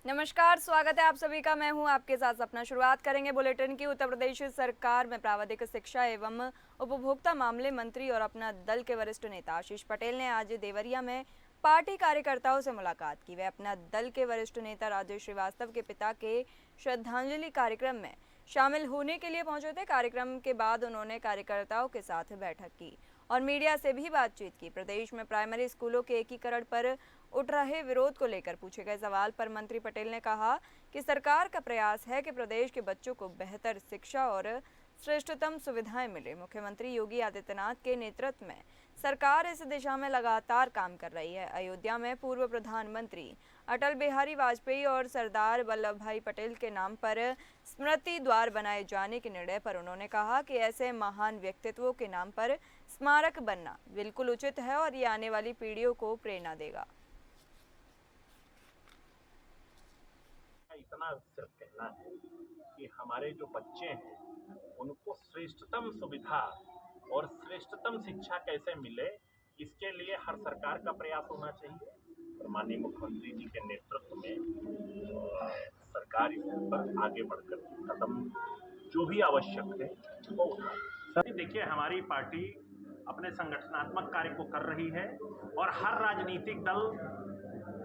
नमस्कार, स्वागत है आप सभी का। मैं हूं आपके साथ सपना। शुरुआत करेंगे बुलेटिन की। उत्तर प्रदेश सरकार में प्रावधिक शिक्षा एवं उपभोक्ता मामले मंत्री और अपना दल के वरिष्ठ नेता आशीष पटेल ने आज देवरिया में पार्टी कार्यकर्ताओं से मुलाकात की। वे अपना दल के वरिष्ठ नेता राजेश श्रीवास्तव के पिता के श्रद्धांजलि कार्यक्रम में शामिल होने के लिए पहुंचे थे। कार्यक्रम के बाद उन्होंने कार्यकर्ताओं के साथ बैठक की और मीडिया से भी बातचीत की। प्रदेश में प्राइमरी स्कूलों के एकीकरण पर उठ रहे विरोध को लेकर पूछे गए सवाल पर मंत्री पटेल ने कहा कि सरकार का प्रयास है कि प्रदेश के बच्चों को बेहतर शिक्षा और श्रेष्ठतम सुविधाएं मिले। मुख्यमंत्री योगी आदित्यनाथ के नेतृत्व में सरकार इस दिशा में लगातार काम कर रही है। अयोध्या में पूर्व प्रधानमंत्री अटल बिहारी वाजपेयी और सरदार वल्लभ भाई पटेल के नाम पर स्मृति द्वार बनाए जाने के निर्णय पर उन्होंने कहा कि ऐसे महान व्यक्तित्वों के नाम पर स्मारक बनना बिल्कुल उचित है और ये आने वाली पीढ़ियों को प्रेरणा देगा। इतना सिर्फ कहना है कि हमारे जो बच्चे हैं उनको श्रेष्ठतम सुविधा और श्रेष्ठतम शिक्षा कैसे मिले, इसके लिए हर सरकार का प्रयास होना चाहिए। और माननीय मुख्यमंत्री जी के नेतृत्व में सरकार इस पर आगे बढ़कर कदम जो भी आवश्यक है वो उठाए। सर देखिए, हमारी पार्टी अपने संगठनात्मक कार्य को कर रही है और हर राजनीतिक दल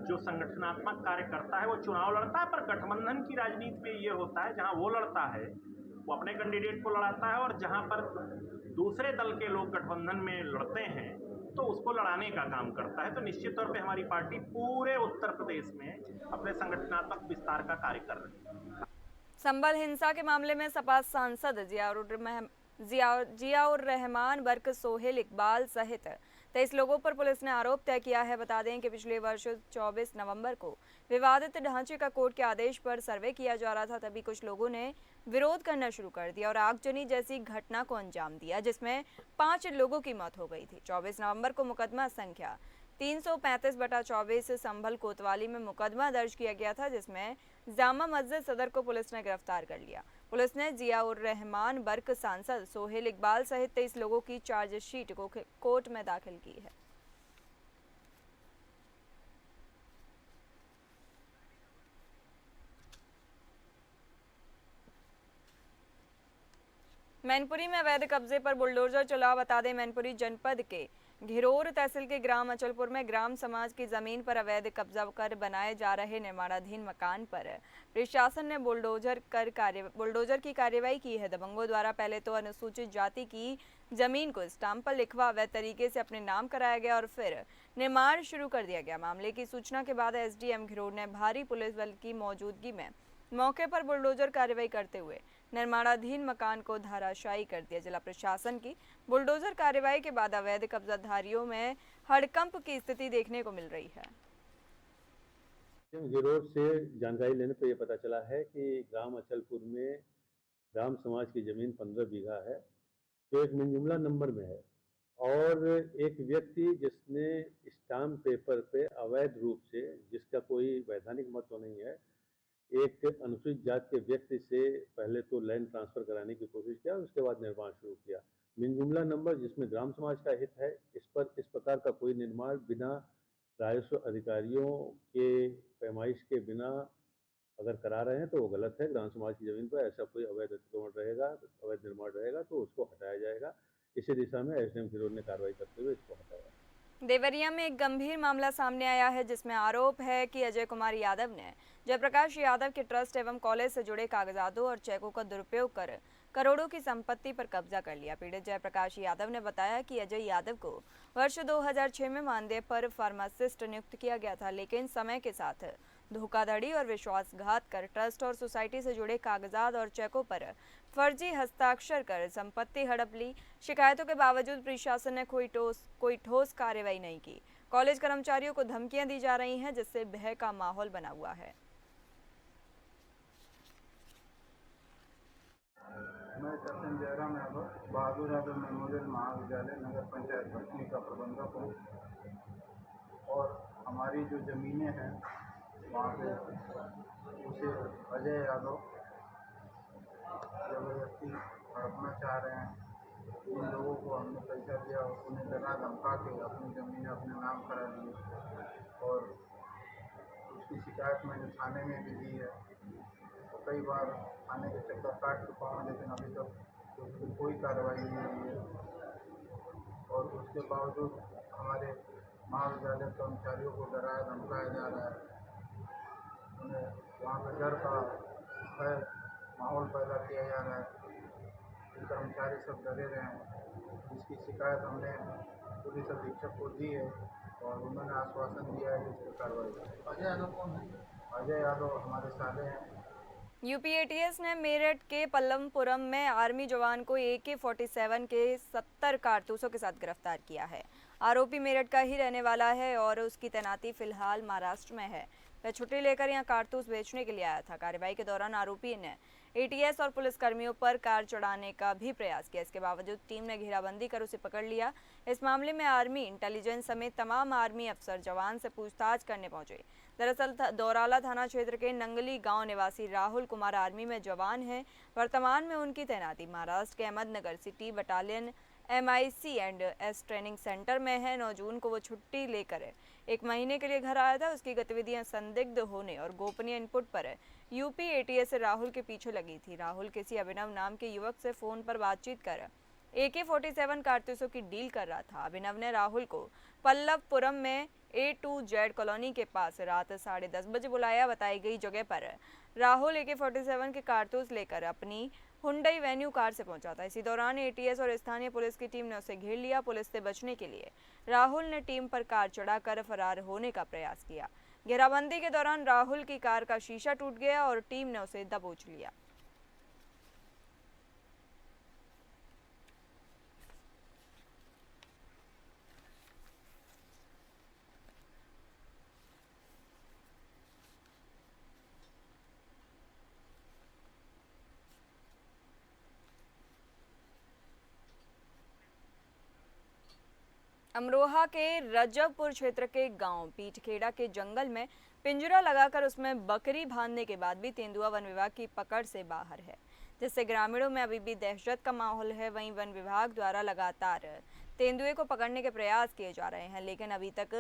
जो संगठनात्मक कार्य करता है वो चुनाव लड़ता है, पर गठबंधन की राजनीति में ये होता है जहां वो लड़ता है वो अपने कैंडिडेट को लड़ाता है और जहां पर दूसरे दल के लोग गठबंधन में लड़ते हैं तो उसको लड़ाने का काम करता है। तो निश्चित तौर पे हमारी पार्टी पूरे उत्तर प्रदेश में अपने संगठनात्मक विस्तार का कार्य कर रही है। संभल हिंसा के मामले में सपा सांसद जियाउर रहमान, बर्क, सोहेल इकबाल सहित 23 लोगों पर पुलिस ने आरोप तय किया है। बता दें कि पिछले वर्ष 24 नवंबर को विवादित ढांचे का कोर्ट के आदेश पर सर्वे किया जा रहा था। तभी कुछ लोगों ने विरोध करना शुरू कर दिया और आगजनी जैसी घटना को अंजाम दिया, जिसमें 5 लोगों की मौत हो गई थी। 24 नवंबर को मुकदमा संख्या 335/24 संभल कोतवाली में मुकदमा दर्ज किया गया था, जिसमें जामा मस्जिद सदर को पुलिस ने गिरफ्तार कर लिया। पुलिस ने जियाउर रहमान, बर्क, सांसद सोहेल इकबाल सहित 23 लोगों की चार्जशीट को कोर्ट में दाखिल की है। मैनपुरी में अवैध कब्जे पर बुलडोजर चला। बता दें, मैनपुरी जनपद के घिरोर तहसील के ग्राम अचलपुर में ग्राम समाज की जमीन पर अवैध कब्जा कर बनाए जा रहे निर्माणाधीन मकान पर प्रशासन ने बुलडोजर की कार्रवाई की है। दबंगों द्वारा पहले तो अनुसूचित जाति की जमीन को स्टाम्प पर लिखवा अवैध तरीके से अपने नाम कराया गया और फिर निर्माण शुरू कर दिया गया। मामले की सूचना के बाद एसडीएम घिरोर ने भारी पुलिस बल की मौजूदगी में मौके पर बुलडोजर कार्रवाई करते हुए निर्माणाधीन मकान को धराशायी कर दिया। जिला प्रशासन की बुलडोजर कार्रवाई के बाद अवैध कब्जाधारियों में हड़कंप की स्थिति देखने को मिल रही है। गिरोड से जानकारी लेने पर यह पता चला है कि ग्राम अचलपुर में ग्राम समाज की जमीन 15 बीघा है, जो एक मिनजुमला नंबर में है, और एक व्यक्ति जिसने स्टाम्प पेपर पे अवैध रूप से, जिसका कोई वैधानिक मत तो नहीं है, एक अनुसूचित जाति के व्यक्ति से पहले तो लैंड ट्रांसफर कराने की कोशिश किया, उसके बाद निर्माण शुरू किया। मिनजुमला नंबर जिसमें ग्राम समाज का हित है, इस पर इस प्रकार का कोई निर्माण बिना राजस्व अधिकारियों के पैमाइश के बिना अगर करा रहे हैं तो वो गलत है। ग्राम समाज की जमीन पर ऐसा कोई अवैध अतिक्रमण रहेगा, अवैध निर्माण रहेगा तो उसको हटाया जाएगा। इसी दिशा में एसडीएम घिरोर ने कार्रवाई करते हुए इसको हटाया। देवरिया में एक गंभीर मामला सामने आया है, जिसमें आरोप है कि अजय कुमार यादव ने जयप्रकाश यादव के ट्रस्ट एवं कॉलेज से जुड़े कागजातों और चेकों का दुरुपयोग कर करोड़ों की संपत्ति पर कब्जा कर लिया। पीड़ित जयप्रकाश यादव ने बताया कि अजय यादव को वर्ष 2006 में मानदेय पर फार्मासिस्ट नियुक्त किया गया था, लेकिन समय के साथ धोखाधड़ी और विश्वासघात कर ट्रस्ट और सोसाइटी से जुड़े कागजात और चेकों पर फर्जी हस्ताक्षर कर संपत्ति हड़प ली। शिकायतों के बावजूद प्रशासन ने कोई ठोस कार्रवाई नहीं की। कॉलेज कर्मचारियों को धमकियां दी जा रही हैं, जिससे भय का माहौल बना हुआ है। मैं कैप्टन जयराम यादव, बहादुर यादव मेमोरियल महाविद्यालय नगर पंचायत भटनी का प्रबंधक हूँ, और हमारी जो ज़मीनें हैं वहाँ पे उसे अजय यादव ज़बरदस्ती हड़पना चाह रहे हैं। इन लोगों को हमने पैसा दिया और उन्हें डरा धमका के अपनी ज़मीनें अपने नाम करा दी और उसकी शिकायत शिकायत मैंने थाने में भी दी है, तो कई बार थाने के चक्कर काट चुका हूँ, लेकिन अभी तक उस पर कोई कार्रवाई नहीं हुई है। और उसके बावजूद हमारे महाविद्यालय कर्मचारियों को डराया धमकाया जा रहा है, उन्हें वहाँ पर डर का भय माहौल पैदा किया जा रहा है कि कर्मचारी सब डरे रहे हैं। जिसकी शिकायत हमने पुलिस अधीक्षक को दी है और उन्होंने आश्वासन दिया है कि इस पर कार्रवाई। अजय यादव कौन है? अजय यादव हमारे साले हैं। यूपी एटीएस ने मेरठ के पल्लमपुरम में आर्मी जवान को AK-47 के 70 कारतूसों के साथ गिरफ्तार किया है। आरोपी मेरठ का ही रहने वाला है और उसकी तैनाती फिलहाल महाराष्ट्र में है। वह छुट्टी लेकर यहां कारतूस बेचने के लिए आया था। कार्रवाई के दौरान आरोपी ने एटीएस और पुलिसकर्मियों पर कार चढ़ाने का भी प्रयास किया। इसके बावजूद टीम ने घेराबंदी कर उसे पकड़ लिया। इस मामले में आर्मी इंटेलिजेंस समेत तमाम आर्मी अफसर जवान से पूछताछ करने पहुंचे। दरअसल दौराला थाना क्षेत्र के नंगली गांव निवासी राहुल कुमार आर्मी में जवान हैं। वर्तमान में उनकी तैनाती महाराष्ट्र के Ahmednagar city battalion MIC&S training centre में है। 9 जून को वो छुट्टी लेकर 1 महीने के लिए घर आया था। उसकी गतिविधियां संदिग्ध होने और गोपनीय इनपुट पर यूपी एटीएस से राहुल के पीछे लगी थी। राहुल किसी अभिनव नाम के युवक से फोन पर बातचीत कर AK-47 कारतूसों की डील कर रहा था। अभिनव ने राहुल को पल्लवपुरम में A2Z कॉलोनी के पास रात 10:30 बजे बुलाया। बताई गई जगह पर राहुल AK-47 के कारतूस लेकर अपनी हुंडई वेन्यू कार से पहुंचा था। इसी दौरान एटीएस और स्थानीय पुलिस की टीम ने उसे घेर लिया। पुलिस से बचने के लिए राहुल ने टीम पर कार चढ़ाकर फरार होने का प्रयास किया। घेराबंदी के दौरान राहुल की कार का शीशा टूट गया और टीम ने उसे दबोच लिया। अमरोहा के रजबपुर क्षेत्र के गांव पीठखेड़ा के जंगल में पिंजरा लगाकर उसमें बकरी बांधने के बाद भी तेंदुआ वन विभाग की पकड़ से बाहर है, जिससे ग्रामीणों में अभी भी दहशत का माहौल है। वहीं वन विभाग द्वारा लगातार तेंदुए को पकड़ने के प्रयास किए जा रहे हैं, लेकिन अभी तक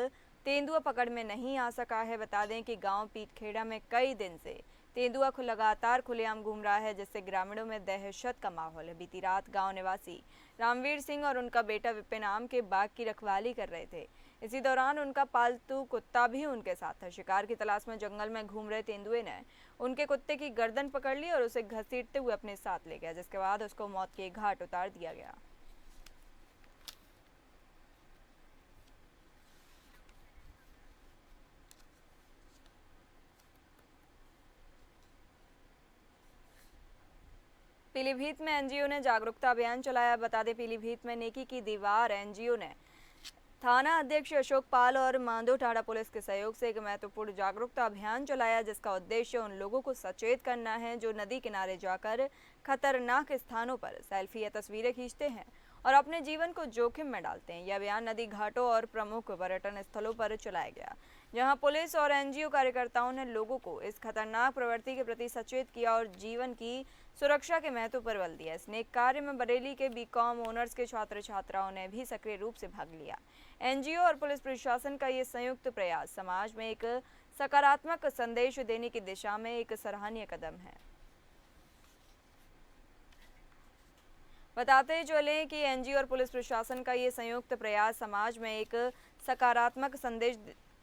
तेंदुआ पकड़ में नहीं आ सका है। बता दें कि गांव पीठखेड़ा में कई दिन से तेंदुआ लगातार खुलेआम घूम रहा है, जिससे ग्रामीणों में दहशत का माहौल है। बीती रात गांव निवासी रामवीर सिंह और उनका बेटा विपिन आम के बाग की रखवाली कर रहे थे। इसी दौरान उनका पालतू कुत्ता भी उनके साथ था। शिकार की तलाश में जंगल में घूम रहे तेंदुए ने उनके कुत्ते की गर्दन पकड़ ली और उसे घसीटते हुए अपने साथ ले गया, जिसके बाद उसको मौत के घाट उतार दिया गया। पीलीभीत में एनजीओ ने जागरूकता अभियान चलाया। बता दें, पीलीभीत में नेकी की दीवार एनजीओ ने थाना अध्यक्ष अशोक पाल और मांदो टाड़ा पुलिस के सहयोग से एक महत्वपूर्ण जागरूकता अभियान चलाया, जिसका उद्देश्य उन लोगों को सचेत करना है जो नदी किनारे जाकर खतरनाक स्थानों पर सेल्फी या तस्वीरें खींचते हैं और अपने जीवन को जोखिम में डालते हैं। यह अभियान नदी घाटों और प्रमुख पर्यटन स्थलों पर चलाया गया, जहां पुलिस और एनजीओ कार्यकर्ताओं ने लोगों को इस खतरनाक प्रवृत्ति के प्रति सचेत किया और जीवन की सुरक्षा के महत्व पर बल दिया। इस नेक कार्य में बरेली के बीकॉम ऑनर्स के छात्र छात्राओं ने भी सक्रिय रूप से भाग लिया। एनजीओ और पुलिस प्रशासन का ये संयुक्त प्रयास समाज में एक सकारात्मक संदेश देने की दिशा में एक सराहनीय कदम है। बताते चलें कि एनजीओ और पुलिस प्रशासन का ये संयुक्त प्रयास समाज में एक सकारात्मक संदेश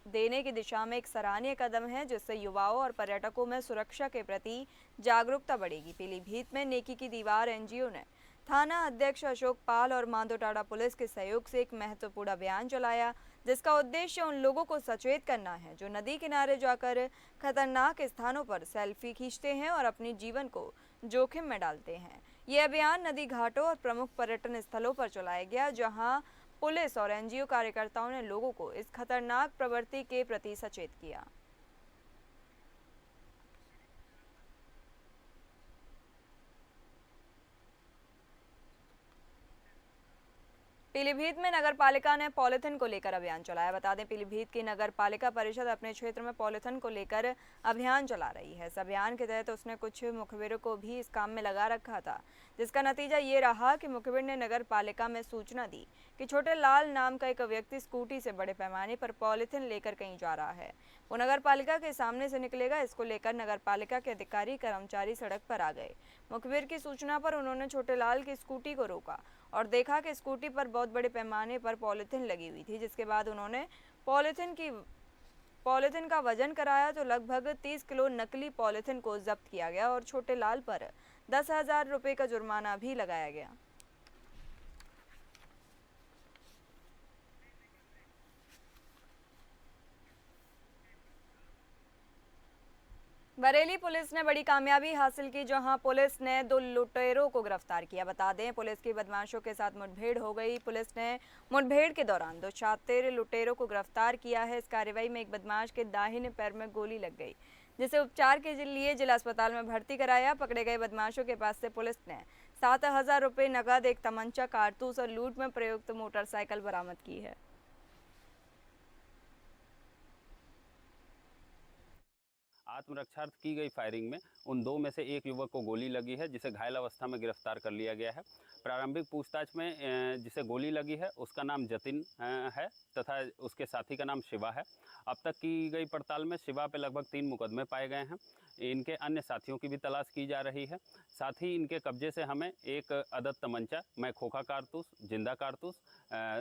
देने की दिशा में एक सराहनीय कदम है, जिससे युवाओं और पर्यटकों में सुरक्षा के प्रति जागरूकता बढ़ेगी। पीलीभीत में नेकी की दीवार एनजीओ ने थाना अध्यक्ष अशोक पाल और मांदो टाड़ा पुलिस के सहयोग से एक महत्वपूर्ण अभियान चलाया, जिसका उद्देश्य उन लोगों को सचेत करना है जो नदी किनारे जाकर खतरनाक स्थानों पर सेल्फी खींचते हैं और अपने जीवन को जोखिम में डालते हैं। ये अभियान नदी घाटों और प्रमुख पर्यटन स्थलों पर चलाया गया, जहां पुलिस और एनजीओ कार्यकर्ताओं ने लोगों को इस खतरनाक प्रवृत्ति के प्रति सचेत किया। पीलीभीत में नगर पालिका ने पॉलिथीन को लेकर अभियान चलाया। बता दें, पीलीभीत की नगर पालिका परिषद अपने क्षेत्र में पॉलिथीन को लेकर अभियान चला रही है। इस अभियान के तहत उसने कुछ मुखबिरों को भी इस काम में लगा रखा था, जिसका नतीजा ये रहा कि मुखबिर ने नगर पालिका में सूचना दी कि छोटे लाल नाम का एक व्यक्ति स्कूटी से बड़े पैमाने पर पॉलिथीन लेकर कहीं जा रहा है। वो नगर पालिका के सामने से निकलेगा। इसको लेकर नगर पालिका के अधिकारी कर्मचारी सड़क पर आ गए। मुखबिर की सूचना पर उन्होंने छोटे लाल की स्कूटी को रोका और देखा कि स्कूटी पर बहुत बड़े पैमाने पर पॉलिथीन लगी हुई थी, जिसके बाद उन्होंने पॉलिथीन का वजन कराया तो लगभग 30 किलो नकली पॉलिथीन को जब्त किया गया और छोटे लाल पर 10,000 रुपये का जुर्माना भी लगाया गया। बरेली पुलिस ने बड़ी कामयाबी हासिल की, जहां पुलिस ने 2 लुटेरों को गिरफ्तार किया। बता दें, पुलिस की बदमाशों के साथ मुठभेड़ हो गई। पुलिस ने मुठभेड़ के दौरान 2 शातिर लुटेरों को गिरफ्तार किया है। इस कार्रवाई में एक बदमाश के दाहिने पैर में गोली लग गई, जिसे उपचार के लिए जिला अस्पताल में भर्ती कराया। पकड़े गए बदमाशों के पास से पुलिस ने 7,000 रुपये नकद, एक तमंचा, कारतूस और लूट में प्रयुक्त मोटरसाइकिल बरामद की है। आत्मरक्षार्थ की गई फायरिंग में उन 2 में से एक युवक को गोली लगी है, जिसे घायल अवस्था में गिरफ्तार कर लिया गया है। प्रारंभिक पूछताछ में जिसे गोली लगी है उसका नाम जतिन है तथा उसके साथी का नाम शिवा है। अब तक की गई पड़ताल में शिवा पे लगभग 3 मुकदमे पाए गए हैं। इनके अन्य साथियों की भी तलाश की जा रही है। साथ ही इनके कब्जे से हमें एक अदद तमंचा, मैं खोखा कारतूस, जिंदा कारतूस,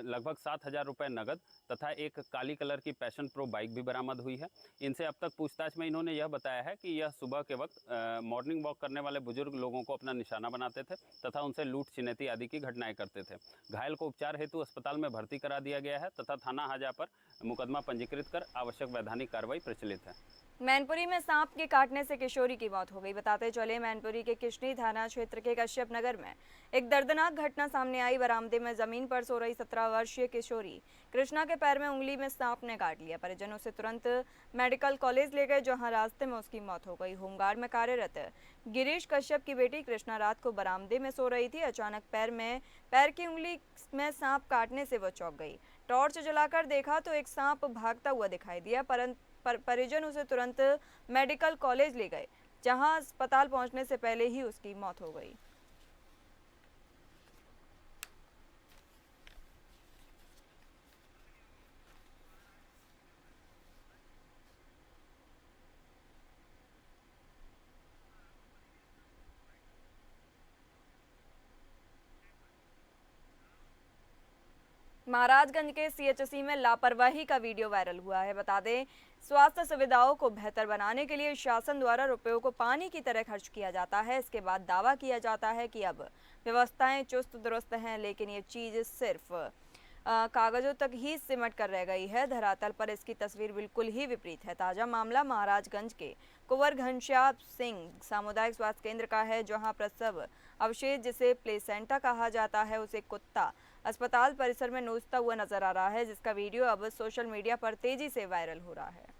लगभग 7,000 रुपये नगद तथा एक काली कलर की पैशन प्रो बाइक भी बरामद हुई है। इनसे अब तक पूछताछ में इन्होंने यह बताया है कि यह सुबह के वक्त मॉर्निंग वॉक करने वाले बुजुर्ग लोगों को अपना निशाना बनाते थे तथा उनसे लूट छिनैती आदि की घटनाएं करते थे। घायल को उपचार हेतु अस्पताल में भर्ती करा दिया गया है तथा थाना हाजा पर मुकदमा पंजीकृत कर आवश्यक वैधानिक कार्रवाई प्रचलित है। मैनपुरी में सांप के काटने से किशोरी की मौत हो गई। बताते चले, मैनपुरी के किशनी थाना क्षेत्र के कश्यप नगर में एक दर्दनाक घटना सामने आई। बरामदे में जमीन पर सो रही 17 वर्षीय किशोरी कृष्णा के पैर में उंगली में सांप ने काट लिया। परिजन उसे तुरंत मेडिकल कॉलेज ले गए, जहां रास्ते में उसकी मौत हो गई। होमगार्ड में कार्यरत गिरीश कश्यप की बेटी कृष्णा रात को बरामदे में सो रही थी। अचानक पैर की उंगली में सांप काटने से वो चौंक गई। टॉर्च जलाकर देखा तो एक सांप भागता हुआ दिखाई दिया, परंतु परिजन उसे तुरंत मेडिकल कॉलेज ले गए, जहां अस्पताल पहुंचने से पहले ही उसकी मौत हो गई। महाराजगंज के सीएचसी में लापरवाही का वीडियो वायरल हुआ है। बता दें, स्वास्थ्य सुविधाओं को बेहतर बनाने के लिए शासन द्वारा रुपयों को पानी की तरह खर्च किया जाता है। इसके बाद दावा किया जाता है कि अब व्यवस्थाएं चुस्त दुरुस्त हैं, लेकिन ये चीज़ सिर्फ कागजों तक ही सिमट कर रह गई है। धरातल पर इसकी तस्वीर बिल्कुल ही विपरीत है। ताज़ा मामला महाराजगंज के कुंवर घनश्याम सिंह सामुदायिक स्वास्थ्य केंद्र का है, जहां प्रसव अवशेष, जिसे प्लेसेंटा कहा जाता है, उसे कुत्ता अस्पताल परिसर में नोचता हुआ नजर आ रहा है, जिसका वीडियो अब सोशल मीडिया पर तेजी से वायरल हो रहा है।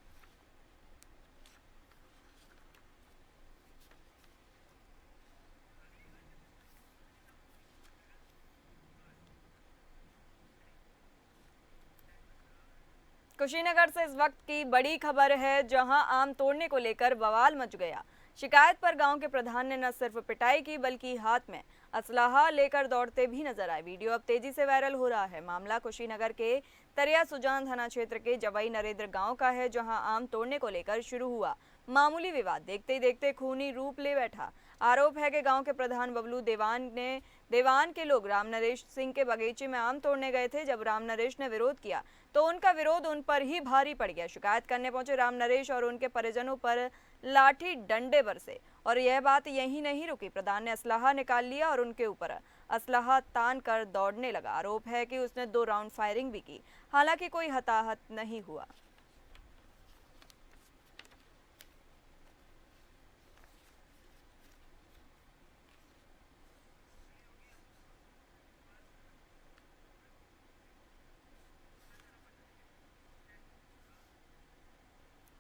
कुशीनगर से इस वक्त की बड़ी खबर है, जहां आम तोड़ने को लेकर बवाल मच गया। शिकायत पर गांव के प्रधान ने न सिर्फ पिटाई की, बल्कि हाथ में असलाहा लेकर दौड़ते भी नजर आए। वीडियो अब तेजी से वायरल हो रहा है। मामला कुशीनगर के तरिया सुजान थाना क्षेत्र के जवाई नरेंद्र गांव का है, जहां आम तोड़ने को लेकर शुरू हुआ मामूली विवाद देखते ही देखते खूनी रूप ले बैठा। आरोप है कि गांव के प्रधान बबलू देवान के लोग राम नरेश सिंह के बगीचे में आम तोड़ने गए थे। जब राम नरेश ने विरोध किया तो उनका विरोध उन पर ही भारी पड़ गया। शिकायत करने पहुंचे राम नरेश और उनके परिजनों पर लाठी डंडे बरसे, और यह बात यही नहीं रुकी। प्रधान ने असलाहा निकाल लिया और उनके ऊपर असलाहा तान कर दौड़ने लगा। आरोप है कि उसने 2 राउंड फायरिंग भी की, हालांकि कोई हताहत नहीं हुआ।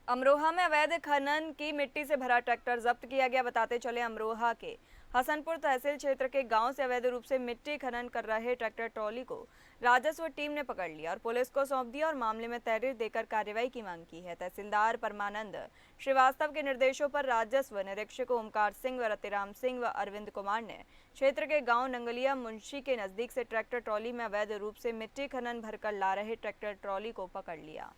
अमरोहा में अवैध खनन की मिट्टी से भरा ट्रैक्टर जब्त किया गया। बताते चले अमरोहा के हसनपुर तहसील क्षेत्र के गांव से अवैध रूप से मिट्टी खनन कर रहे ट्रैक्टर ट्रॉली को राजस्व टीम ने पकड़ लिया और पुलिस को सौंप दिया और मामले में तहरीर देकर कार्रवाई की मांग की है। तहसीलदार परमानंद श्रीवास्तव के निर्देशों पर राजस्व निरीक्षक ओमकार सिंह व रतिराम सिंह व अरविंद कुमार ने क्षेत्र के गाँव नंगलिया मुंशी के नजदीक से ट्रैक्टर ट्रॉली में अवैध रूप से मिट्टी खनन भरकर ला रहे ट्रैक्टर ट्रॉली को पकड़ लिया।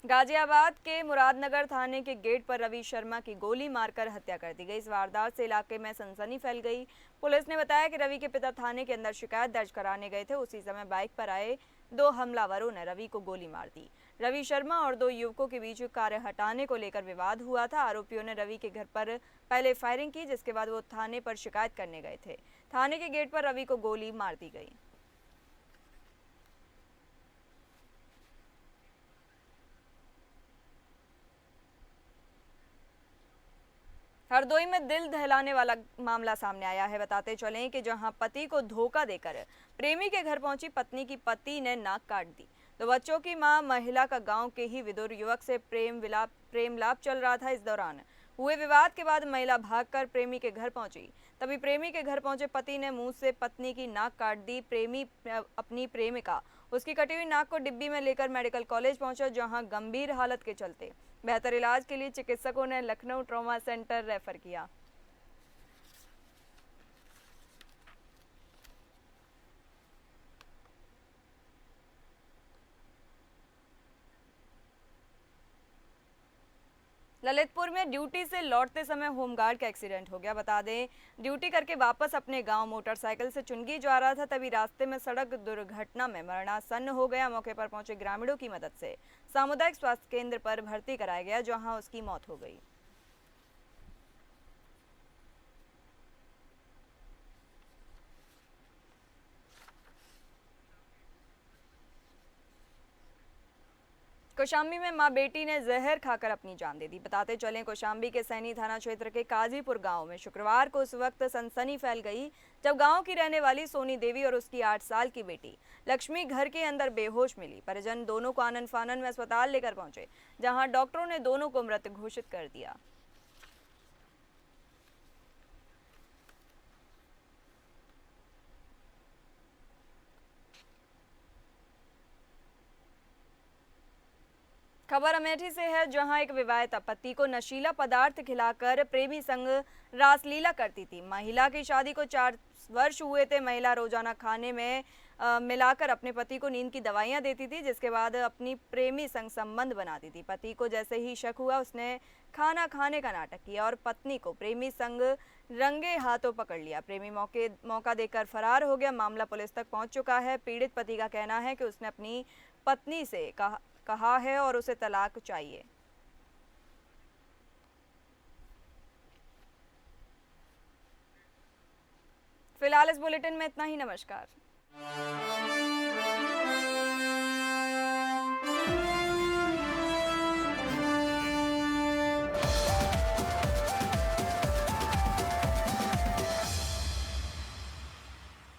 गाजियाबाद के मुरादनगर थाने के गेट पर रवि शर्मा की गोली मारकर हत्या कर दी गई। इस वारदात से इलाके में सनसनी फैल गई। पुलिस ने बताया कि रवि के पिता थाने के अंदर शिकायत दर्ज कराने गए थे। उसी समय बाइक पर आए दो हमलावरों ने रवि को गोली मार दी। रवि शर्मा और दो युवकों के बीच कार हटाने को लेकर विवाद हुआ था। आरोपियों ने रवि के घर पर पहले फायरिंग की, जिसके बाद वो थाने पर शिकायत करने गए थे। थाने के गेट पर रवि को गोली मार दी गई। हरदोई में दिल दहलाने वाला मामला सामने आया है। बताते चलें कि जहां पति को धोखा देकर प्रेमी के घर पहुंची पत्नी की पति ने नाक काट दी। दो बच्चों की मां महिला का गांव के ही विदुर युवक से प्रेम लाप चल रहा था। इस दौरान हुए विवाद के बाद महिला भागकर प्रेमी के घर पहुंची। तभी प्रेमी के घर पहुंचे पति ने मुंह से पत्नी की नाक काट दी। प्रेमी अपनी प्रेमिका उसकी कटी हुई नाक को डिब्बी में लेकर मेडिकल कॉलेज पहुंचा, जहां गंभीर हालत के चलते बेहतर इलाज के लिए चिकित्सकों ने लखनऊ ट्रॉमा सेंटर रेफर किया। ललितपुर में ड्यूटी से लौटते समय होमगार्ड का एक्सीडेंट हो गया। बता दें, ड्यूटी करके वापस अपने गांव मोटरसाइकिल से चुनगी जा रहा था, तभी रास्ते में सड़क दुर्घटना में मरणासन्न हो गया। मौके पर पहुंचे ग्रामीणों की मदद से सामुदायिक स्वास्थ्य केंद्र पर भर्ती कराया गया, जहां उसकी मौत हो गई। कौशाम्बी में मां बेटी ने जहर खाकर अपनी जान दे दी। बताते चलें, कौशाम्बी के सैनी थाना क्षेत्र के काजीपुर गांव में शुक्रवार को उस वक्त सनसनी फैल गई जब गांव की रहने वाली सोनी देवी और उसकी 8 साल की बेटी लक्ष्मी घर के अंदर बेहोश मिली। परिजन दोनों को आनन फानन में अस्पताल लेकर पहुंचे, जहां डॉक्टरों ने दोनों को मृत घोषित कर दिया। खबर अमेठी से है, जहां एक विवाहिता पति को नशीला पदार्थ खिलाकर प्रेमी संग रासलीला करती थी। महिला की शादी को 4 वर्ष हुए थे। महिला रोजाना खाने में मिलाकर अपने पति को नींद की दवाइयां देती थी, जिसके बाद अपनी प्रेमी संग संबंध बनाती थी। पति को जैसे ही शक हुआ, उसने खाना खाने का नाटक किया और पत्नी को प्रेमी संग रंगे हाथों पकड़ लिया। प्रेमी मौका देकर फरार हो गया। मामला पुलिस तक पहुंच चुका है। पीड़ित पति का कहना है कि उसने अपनी पत्नी से कहा है और उसे तलाक चाहिए। फिलहाल इस बुलेटिन में इतना ही। नमस्कार।